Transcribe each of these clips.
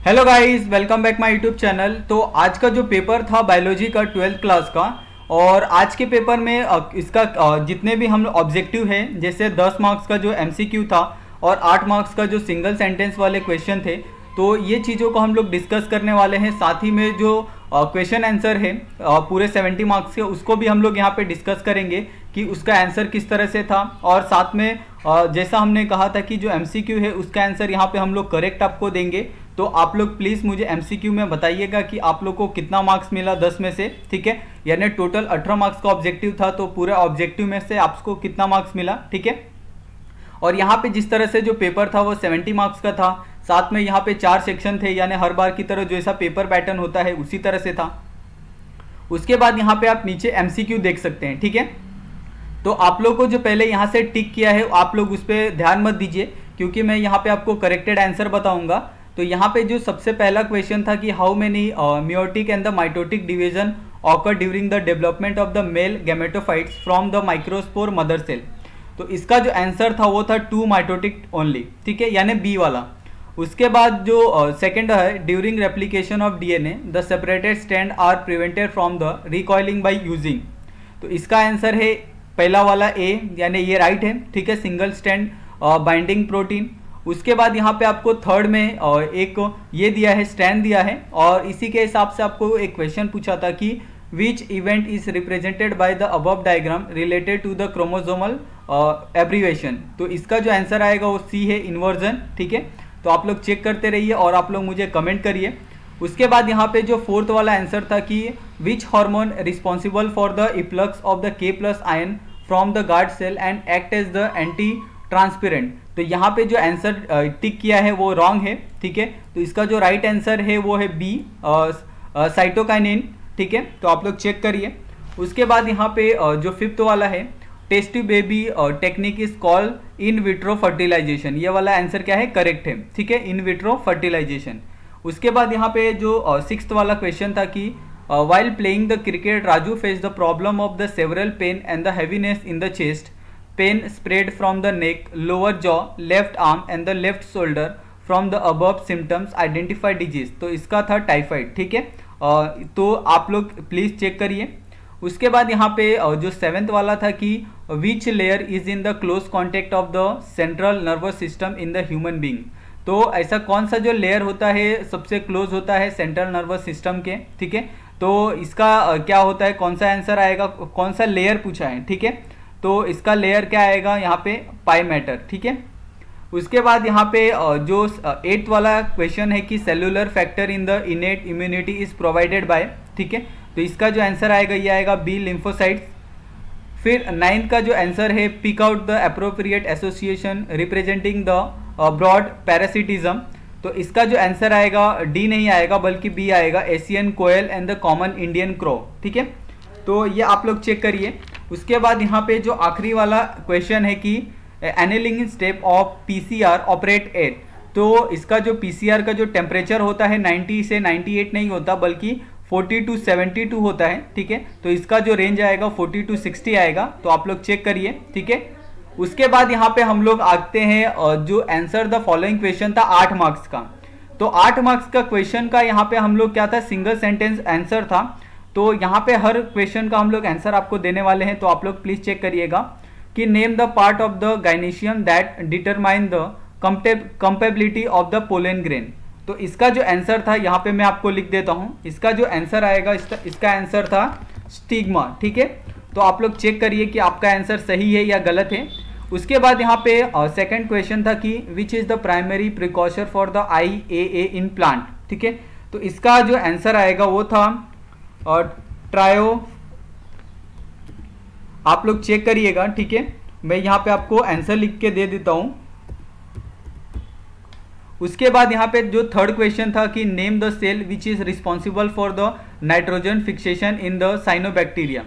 Hello guys, welcome back my YouTube channel. तो आज का जो पेपर था बायोलॉजी का 12th क्लास का, और आज के पेपर में इसका जितने भी हम ऑब्जेक्टिव हैं, जैसे 10 मार्क्स का जो एमसीक्यू था और 8 मार्क्स का जो सिंगल सेंटेंस वाले क्वेश्चन थे, तो ये चीज़ों को हम लोग डिस्कस करने वाले हैं। साथ ही में जो क्वेश्चन आंसर है पूरे 70 मार्क्स के, उसको भी हम लोग यहाँ पे डिस्कस करेंगे कि उसका आंसर किस तरह से था। और साथ में जैसा हमने कहा था कि जो एमसीक्यू है उसका आंसर यहाँ पे हम लोग करेक्ट आपको देंगे। तो आप लोग प्लीज़ मुझे एमसीक्यू में बताइएगा कि आप लोग को कितना मार्क्स मिला 10 में से, ठीक है। यानी टोटल 18 मार्क्स का ऑब्जेक्टिव था, तो पूरे ऑब्जेक्टिव में से आपको कितना मार्क्स मिला, ठीक है। और यहाँ पे जिस तरह से जो पेपर था वो 70 मार्क्स का था। साथ में यहाँ पे 4 सेक्शन थे, यानी हर बार की तरह जैसा पेपर पैटर्न होता है उसी तरह से था। उसके बाद यहाँ पे आप नीचे एमसीक्यू देख सकते हैं, ठीक है। तो आप लोग को जो पहले यहाँ से टिक किया है आप लोग उस पर ध्यान मत दीजिए, क्योंकि मैं यहाँ पे आपको करेक्टेड आंसर बताऊंगा। तो यहाँ पे जो सबसे पहला क्वेश्चन था कि how many meiotic and the mitotic division occur during the development of the male gametophytes from the microspore mother cell. तो इसका जो आंसर था वो था 2 माइटोटिक ओनली, ठीक है, यानी बी वाला। उसके बाद जो सेकंड है, during replication of DNA the separated strand are prevented from the recoiling by using. तो इसका आंसर है पहला वाला ए, यानी ये राइट है, ठीक है, सिंगल स्ट्रैंड बाइंडिंग प्रोटीन। उसके बाद यहाँ पे आपको थर्ड में एक ये दिया है, स्ट्रैंड दिया है, और इसी के हिसाब से आपको एक क्वेश्चन पूछा था कि which event is represented by the above diagram related to the chromosomal abbreviation. तो इसका जो आंसर आएगा वो सी है, इन्वर्जन, ठीक है। तो आप लोग चेक करते रहिए और आप लोग मुझे कमेंट करिए। उसके बाद यहाँ पे जो फोर्थ वाला आंसर था कि which hormone responsible for the efflux of the K+ ion from the guard cell and act as the anti transparent. तो यहाँ पे जो आंसर टिक किया है वो रॉन्ग है, ठीक है। तो इसका जो राइट आंसर है वो है बी, साइटोकाइनिन, ठीक है। तो आप लोग चेक करिए। उसके बाद यहाँ पे जो फिफ्थ वाला है, test tube baby technique is called in vitro fertilization. ये वाला आंसर क्या है, करेक्ट है, ठीक है, इन विट्रो फर्टिलाइजेशन। उसके बाद यहाँ पे जो सिक्स्थ वाला क्वेश्चन था कि while playing the cricket Raju faced the problem of the several pain and the heaviness in the chest. Pain spread from the neck, lower jaw, left arm and the left shoulder. From the above symptoms identify disease. तो इसका था typhoid, ठीक है। तो आप लोग please check करिए। उसके बाद यहाँ पे जो सेवेंथ वाला था कि which layer is in the close contact of the central nervous system in the human being. तो ऐसा कौन सा जो लेयर होता है सबसे क्लोज होता है सेंट्रल नर्वस सिस्टम के, ठीक है। तो इसका क्या होता है, कौन सा आंसर आएगा, कौन सा लेयर पूछा है, ठीक है। तो इसका लेयर क्या आएगा यहाँ पे, पाई मैटर, ठीक है। उसके बाद यहाँ पे जो 8th वाला क्वेश्चन है कि cellular factor in the innate immunity is provided by, ठीक है। तो इसका जो आंसर आएगा ये आएगा बी, लिम्फोसाइट्स। फिर 9th का जो आंसर है pick out the appropriate association representing the brood parasitism. तो इसका जो आंसर आएगा डी नहीं आएगा बल्कि बी आएगा, Asian koel and the common Indian crow, ठीक है। तो ये आप लोग चेक करिए। उसके बाद यहाँ पे जो आखिरी वाला क्वेश्चन है कि annealing step of PCR operate at. तो इसका जो पीसीआर का जो टेम्परेचर होता है 90 से 98 नहीं होता बल्कि 40 to 72 होता है, ठीक है। तो इसका जो रेंज आएगा 40 to 60 आएगा। तो आप लोग चेक करिए, ठीक है। उसके बाद यहाँ पे हम लोग आते हैं जो आंसर द फॉलोइंग क्वेश्चन था 8 मार्क्स का। तो 8 मार्क्स का क्वेश्चन का यहाँ पे हम लोग क्या था, सिंगल सेंटेंस आंसर था। तो यहाँ पे हर क्वेश्चन का हम लोग आंसर आपको देने वाले हैं। तो आप लोग प्लीज चेक करिएगा कि name the part of the gynoecium that determine the compatibility of the pollen grain. तो इसका जो आंसर था यहाँ पे मैं आपको लिख देता हूँ। इसका जो आंसर आएगा इसका आंसर था स्टिग्मा, ठीक है। तो आप लोग चेक करिए कि आपका आंसर सही है या गलत है। उसके बाद यहाँ पे सेकंड क्वेश्चन था कि which is the primary precaution for the IAA in plant, ठीक है। तो इसका जो आंसर आएगा वो था ट्रायो। आप लोग चेक करिएगा, ठीक है। मैं यहाँ पे आपको आंसर लिख के दे देता हूँ। उसके बाद यहाँ पे जो थर्ड क्वेश्चन था कि name the cell which is responsible for the nitrogen fixation in the cyanobacteria.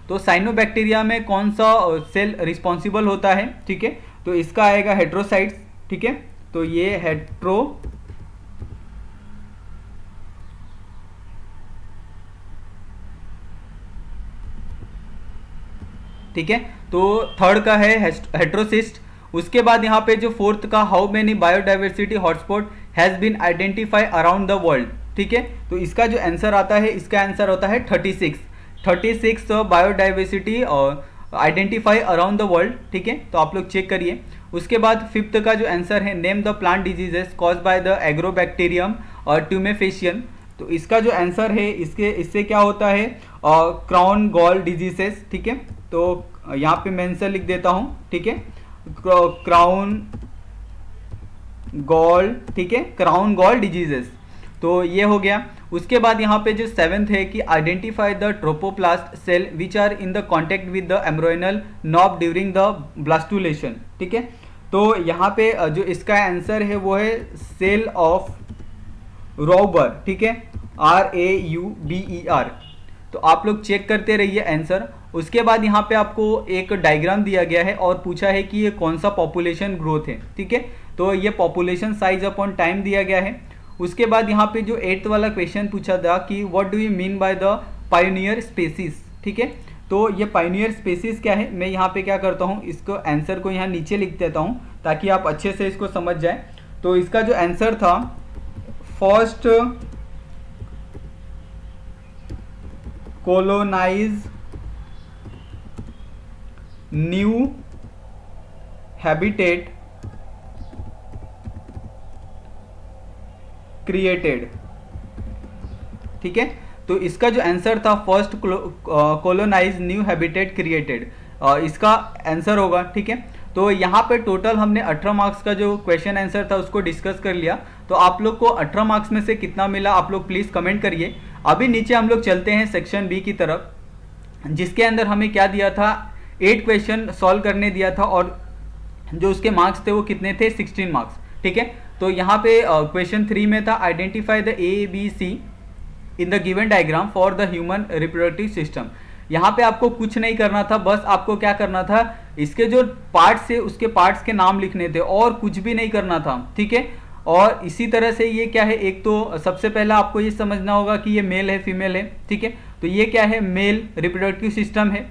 तो साइनोबैक्टीरिया में कौन सा सेल रिस्पॉन्सिबल होता है, ठीक है। तो इसका आएगा हेट्रोसाइट्स, ठीक है। तो ये हेट्रो, ठीक है। तो थर्ड का है हेट्रोसिस्ट। उसके बाद यहाँ पे जो फोर्थ का how many biodiversity hotspot has been identify around the world. ठीक है, तो इसका जो आंसर आता है, इसका आंसर होता है 36 biodiversity identify around the world. ठीक है, तो आप लोग चेक करिए। उसके बाद फिफ्थ का जो आंसर है, name the plant diseases cause by the agrobacterium और ट्यूमेफेशियन। तो इसका जो आंसर है, इससे क्या होता है, क्राउन गॉल डिजीजेस। ठीक है, तो यहाँ पे मैं आंसर लिख देता हूँ। ठीक है, क्राउन गॉल, ठीक है, क्राउन गॉल डिजीजेस, तो ये हो गया। उसके बाद यहाँ पे जो सेवेंथ है कि identify the trophoblast cell which are in the contact with the embryonal knob during the blastulation. ठीक है, तो यहाँ पे जो इसका आंसर है वो है सेल ऑफ रॉबर। ठीक है, RAUBER। तो आप लोग चेक करते रहिए आंसर। उसके बाद यहाँ पे आपको एक डायग्राम दिया गया है और पूछा है कि ये कौन सा पॉपुलेशन ग्रोथ है। ठीक है, तो ये पॉपुलेशन साइज अपॉन टाइम दिया गया है। उसके बाद यहाँ पे जो 8th वाला क्वेश्चन पूछा था कि what do you mean by the pioneer species. ठीक है, तो ये पायोनियर स्पेसीज क्या है, मैं यहाँ पे क्या करता हूँ, इसको आंसर को यहाँ नीचे लिख देता हूँ ताकि आप अच्छे से इसको समझ जाए। तो इसका जो आंसर था, first colonise new habitat created. ठीक है, तो इसका जो आंसर था first colonise new habitat created, इसका आंसर होगा। ठीक है, तो यहाँ पे टोटल हमने 18 मार्क्स का जो क्वेश्चन आंसर था उसको डिस्कस कर लिया। तो आप लोग को 18 मार्क्स में से कितना मिला आप लोग प्लीज़ कमेंट करिए। अभी नीचे हम लोग चलते हैं सेक्शन बी की तरफ, जिसके अंदर हमें क्या दिया था, 8 क्वेश्चन सॉल्व करने दिया था और जो उसके मार्क्स थे वो कितने थे, 16 मार्क्स। ठीक है, तो यहाँ पे क्वेश्चन 3 में था identify the ABC in the given diagram for the human reproductive system. यहाँ पे आपको कुछ नहीं करना था, बस आपको क्या करना था, इसके जो पार्ट्स है उसके पार्ट्स के नाम लिखने थे और कुछ भी नहीं करना था। ठीक है, और इसी तरह से ये क्या है, एक तो सबसे पहला आपको ये समझना होगा कि ये मेल है फीमेल है। ठीक है, तो ये क्या है, मेल रिप्रोडक्टिव सिस्टम है।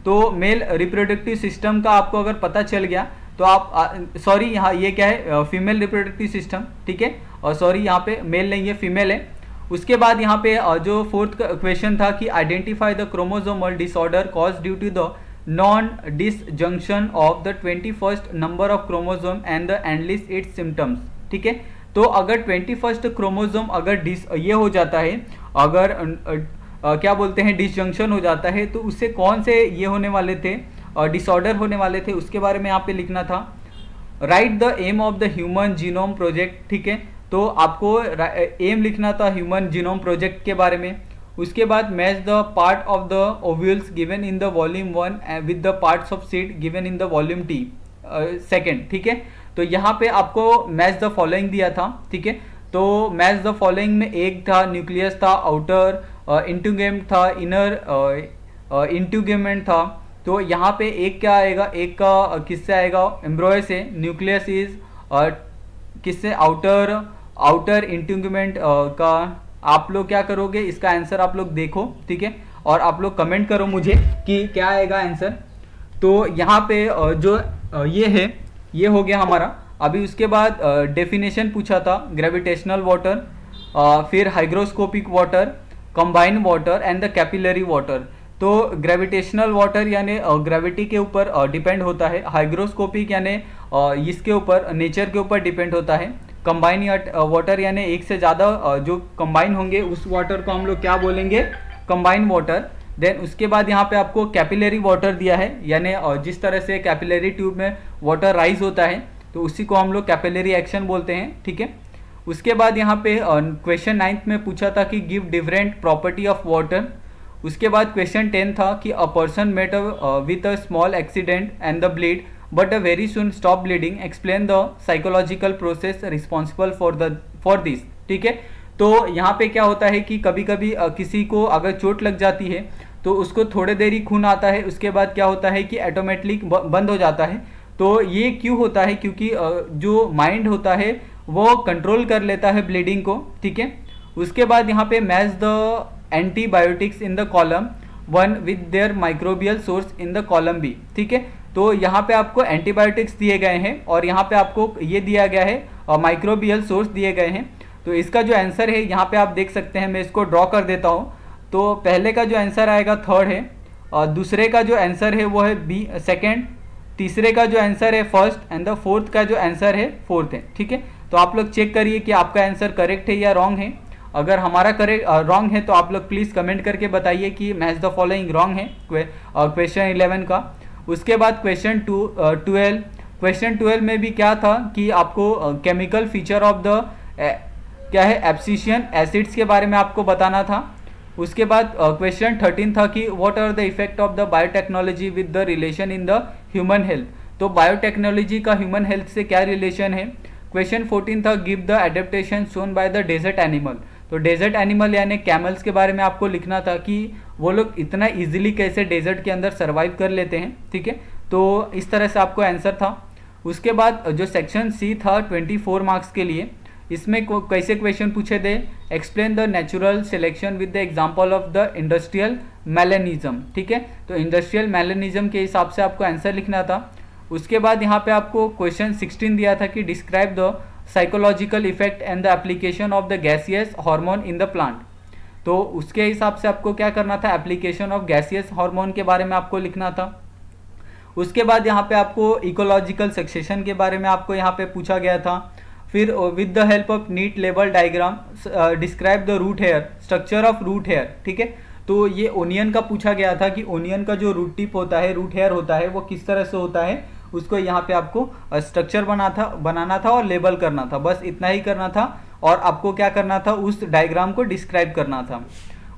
तो मेल रिप्रोडक्टिव सिस्टम का आपको अगर पता चल गया तो आप सॉरी यहाँ ये क्या है, फीमेल रिप्रोडक्टिव सिस्टम। ठीक है, और सॉरी यहाँ पे मेल नहीं है, फीमेल है। उसके बाद यहाँ पे जो फोर्थ क्वेश्चन था कि identify the chromosomal disorder cause due to the non disjunction of the 21st number of chromosome and the enlist its symptoms. ठीक है, तो अगर 21st क्रोमोसोम अगर ये हो जाता है, अगर क्या बोलते हैं, डिसजंक्शन हो जाता है, तो उससे कौन से ये होने वाले थे, डिसऑर्डर होने वाले थे, उसके बारे में यहाँ पे लिखना था। Write the aim of the human genome project. ठीक है, तो आपको एम लिखना था ह्यूमन जीनोम प्रोजेक्ट के बारे में। उसके बाद match the part of the ovules given in the volume 1 with the parts of seed given in the volume 2। ठीक है, तो यहाँ पे आपको मैच द फॉलोइंग दिया था। ठीक है, तो मैच द फॉलोइंग में एक था न्यूक्लियस था, आउटर इंट्यूगेमेंट था, इनर इंट्यूगेमेंट था। तो यहाँ पे एक क्या आएगा, एक का किससे आएगा, एम्ब्रॉय से। न्यूक्लियस इज किससे, आउटर इंट्यूगमेंट का। आप लोग क्या करोगे, इसका आंसर आप लोग देखो। ठीक है, और आप लोग कमेंट करो मुझे कि क्या आएगा आंसर। तो यहाँ पे जो ये है, ये हो गया हमारा। अभी उसके बाद डेफिनेशन पूछा था, ग्रेविटेशनल वाटर, फिर hygroscopic water, combined water and the capillary water. तो ग्रेविटेशनल वाटर यानी ग्रेविटी के ऊपर डिपेंड होता है, हाइग्रोस्कोपिक यानी इसके ऊपर, नेचर के ऊपर डिपेंड होता है। कंबाइन वाटर यानी एक से ज़्यादा जो कंबाइन होंगे उस वाटर को हम लोग क्या बोलेंगे, कंबाइन वाटर। देन उसके बाद यहाँ पे आपको कैपिलरी वाटर दिया है, यानी जिस तरह से कैपिलरी ट्यूब में वाटर राइज होता है तो उसी को हम लोग कैपिलरी एक्शन बोलते हैं। ठीक है, उसके बाद यहाँ पे क्वेश्चन 9th में पूछा था कि give different property of water. उसके बाद क्वेश्चन 10 था कि a person met with a small accident and the bleed but a very soon stop bleeding, explain the psychological process responsible for this. ठीक है, तो यहाँ पे क्या होता है कि कभी कभी किसी को अगर चोट लग जाती है तो उसको थोड़े देर ही खून आता है, उसके बाद क्या होता है कि ऑटोमेटिकली बंद हो जाता है। तो ये क्यों होता है, क्योंकि जो माइंड होता है वो कंट्रोल कर लेता है ब्लीडिंग को। ठीक है, उसके बाद यहाँ पे match the antibiotics in the column 1 with their microbial source in the column B. ठीक है, तो यहाँ पे आपको एंटीबायोटिक्स दिए गए हैं और यहाँ पे आपको ये दिया गया है माइक्रोबियल सोर्स दिए गए हैं। तो इसका जो आंसर है यहाँ पे आप देख सकते हैं, मैं इसको ड्रॉ कर देता हूँ। तो पहले का जो आंसर आएगा थर्ड है, और दूसरे का जो आंसर है वो है बी सेकेंड, तीसरे का जो आंसर है फर्स्ट एंड द फोर्थ का जो आंसर है फोर्थ है। ठीक है, तो आप लोग चेक करिए कि आपका आंसर करेक्ट है या रॉन्ग है। अगर हमारा करेक्ट रॉन्ग है तो आप लोग प्लीज़ कमेंट करके बताइए कि मैच द फॉलोइंग रॉन्ग है क्वेश्चन 11 का। उसके बाद क्वेश्चन 12, क्वेश्चन 12 में भी क्या था कि आपको केमिकल फीचर ऑफ द क्या है एब्सिशियन एसिड्स के बारे में आपको बताना था। उसके बाद क्वेश्चन 13 था कि what are the effect of the biotechnology with the relation in the human health. तो बायोटेक्नोलॉजी का ह्यूमन हेल्थ से क्या रिलेशन है। क्वेश्चन 14 था give the adaptation shown by the desert animal. तो डेजर्ट एनिमल यानी कैमल्स के बारे में आपको लिखना था कि वो लोग इतना इजीली कैसे डेजर्ट के अंदर सर्वाइव कर लेते हैं। ठीक है, तो इस तरह से आपको आंसर था। उसके बाद जो सेक्शन सी था 24 मार्क्स के लिए, इसमें कैसे क्वेश्चन पूछे थे, explain the natural selection with the example of the industrial melanism. ठीक है, तो इंडस्ट्रियल मेलेनिज्म के हिसाब से आपको आंसर लिखना था। उसके बाद यहाँ पे आपको क्वेश्चन 16 दिया था कि describe the psychological effect and the application of the gaseous hormone in the plant. तो उसके हिसाब से आपको क्या करना था, एप्लीकेशन ऑफ गैसियस हार्मोन के बारे में आपको लिखना था। उसके बाद यहाँ पे आपको इकोलॉजिकल सक्सेशन के बारे में आपको यहाँ पे पूछा गया था। फिर with the help of neat label diagram describe the root hair, structure of root hair. ठीक है, तो ये ओनियन का पूछा गया था कि ओनियन का जो रूट टिप होता है, रूट हेयर होता है, वो किस तरह से होता है, उसको यहाँ पे आपको स्ट्रक्चर बनाना था और लेबल करना था। बस इतना ही करना था और आपको क्या करना था, उस डायग्राम को डिस्क्राइब करना था।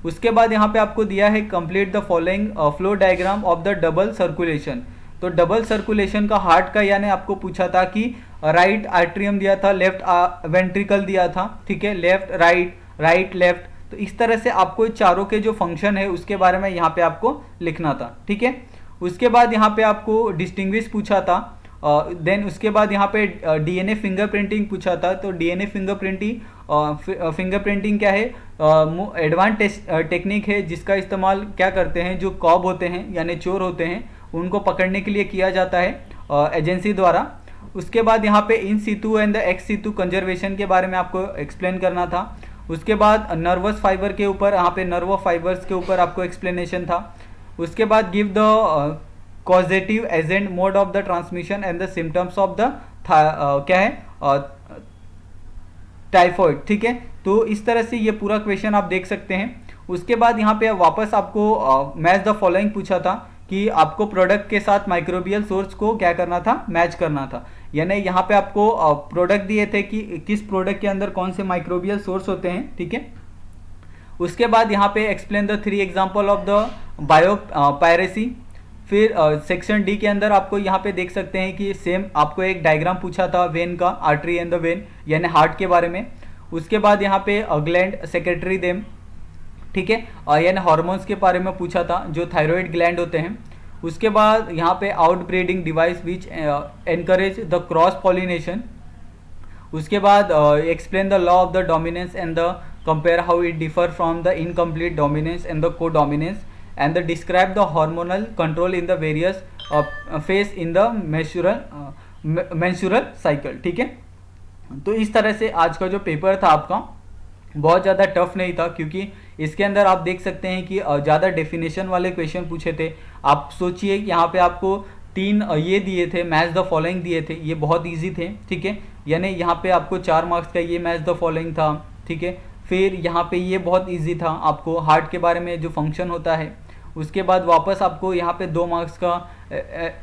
उसके बाद यहाँ पे आपको दिया है complete the following flow diagram of the double circulation. तो डबल सर्कुलेशन का हार्ट का यानी आपको पूछा था कि राइट आर्ट्रियम दिया था, लेफ्ट वेंट्रिकल दिया था। ठीक है, लेफ्ट राइट, राइट लेफ्ट, तो इस तरह से आपको चारों के जो फंक्शन है उसके बारे में यहाँ पे आपको लिखना था। ठीक है, उसके बाद यहाँ पे आपको डिस्टिंग्विश पूछा था। देन उसके बाद यहाँ पे डीएनए फिंगरप्रिंटिंग पूछा था। तो डीएनए फिंगरप्रिंटिंग क्या है, एडवांस टेक्निक है जिसका इस्तेमाल क्या करते हैं, जो कॉब होते हैं यानी चोर होते हैं उनको पकड़ने के लिए किया जाता है एजेंसी द्वारा। उसके बाद यहाँ पे in situ and the ex situ conservation के बारे में आपको एक्सप्लेन करना था। उसके बाद नर्वस फाइबर के ऊपर, यहाँ पे नर्व फाइबर्स के ऊपर आपको एक्सप्लेनेशन था। उसके बाद give the causative agent, mode of the transmission and the symptoms of the क्या है टाइफॉइड। ठीक है, तो इस तरह से ये पूरा क्वेश्चन आप देख सकते हैं। उसके बाद यहाँ पे वापस आपको मैच द फॉलोइंग पूछा था कि आपको प्रोडक्ट के साथ माइक्रोबियल सोर्स को क्या करना था, मैच करना था। यानी यहाँ पे आपको प्रोडक्ट दिए थे कि किस प्रोडक्ट के अंदर कौन से माइक्रोबियल सोर्स होते हैं। ठीक है, उसके बाद यहाँ पे explain the 3 example of the bio piracy. फिर सेक्शन डी के अंदर आपको यहाँ पे देख सकते हैं कि सेम आपको एक डायग्राम पूछा था वेन का, आर्टरी एंड द वेन यानी हार्ट के बारे में। उसके बाद यहाँ पे ग्लैंड सेक्रेटरी देम, ठीक है, यानी हार्मोन्स के बारे में पूछा था जो थायराइड ग्लैंड होते हैं। उसके बाद यहाँ पे outbreeding device which encourage the cross pollination. उसके बाद explain the law of the dominance and the compare how it differ from the incomplete dominance and the codominance and the describe the hormonal control in the various phase in the menstrual cycle. ठीक है, तो इस तरह से आज का जो paper था आपका बहुत ज़्यादा टफ नहीं था, क्योंकि इसके अंदर आप देख सकते हैं कि ज़्यादा डेफिनेशन वाले क्वेश्चन पूछे थे। आप सोचिए यहाँ पे आपको 3 ये दिए थे, मैच द फॉलोइंग दिए थे, ये बहुत इजी थे। ठीक है, यानी यहाँ पे आपको 4 मार्क्स का ये मैच द फॉलोइंग था। ठीक है, फिर यहाँ पे ये बहुत इजी था, आपको हार्ट के बारे में जो फंक्शन होता है। उसके बाद वापस आपको यहाँ पे 2 मार्क्स का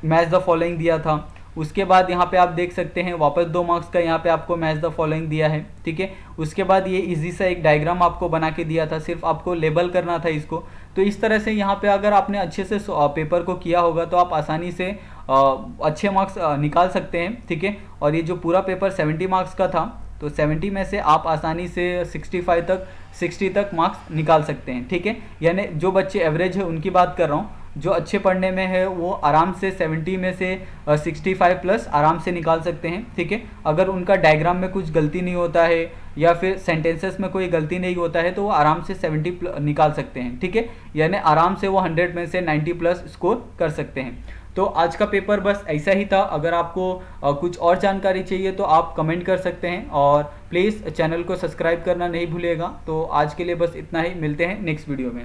मैच द फॉलोइंग दिया था। उसके बाद यहाँ पे आप देख सकते हैं वापस 2 मार्क्स का यहाँ पे आपको मैच द फॉलोइंग दिया है। ठीक है, उसके बाद ये इजी सा एक डायग्राम आपको बना के दिया था, सिर्फ आपको लेबल करना था इसको। तो इस तरह से यहाँ पे अगर आपने अच्छे से पेपर को किया होगा तो आप आसानी से अच्छे मार्क्स निकाल सकते हैं। ठीक है, और ये जो पूरा पेपर 70 मार्क्स का था, तो 70 में से आप आसानी से 60 तक मार्क्स निकाल सकते हैं। ठीक है, यानी जो बच्चे एवरेज है उनकी बात कर रहा हूँ, जो अच्छे पढ़ने में है वो आराम से 70 में से 65 प्लस आराम से निकाल सकते हैं। ठीक है, अगर उनका डायग्राम में कुछ गलती नहीं होता है या फिर सेंटेंसेस में कोई गलती नहीं होता है तो वो आराम से 70 निकाल सकते हैं। ठीक है, यानी आराम से वो 100 में से 90 प्लस स्कोर कर सकते हैं। तो आज का पेपर बस ऐसा ही था। अगर आपको कुछ और जानकारी चाहिए तो आप कमेंट कर सकते हैं, और प्लीज़ चैनल को सब्सक्राइब करना नहीं भूलिएगा। तो आज के लिए बस इतना ही, मिलते हैं नेक्स्ट वीडियो में।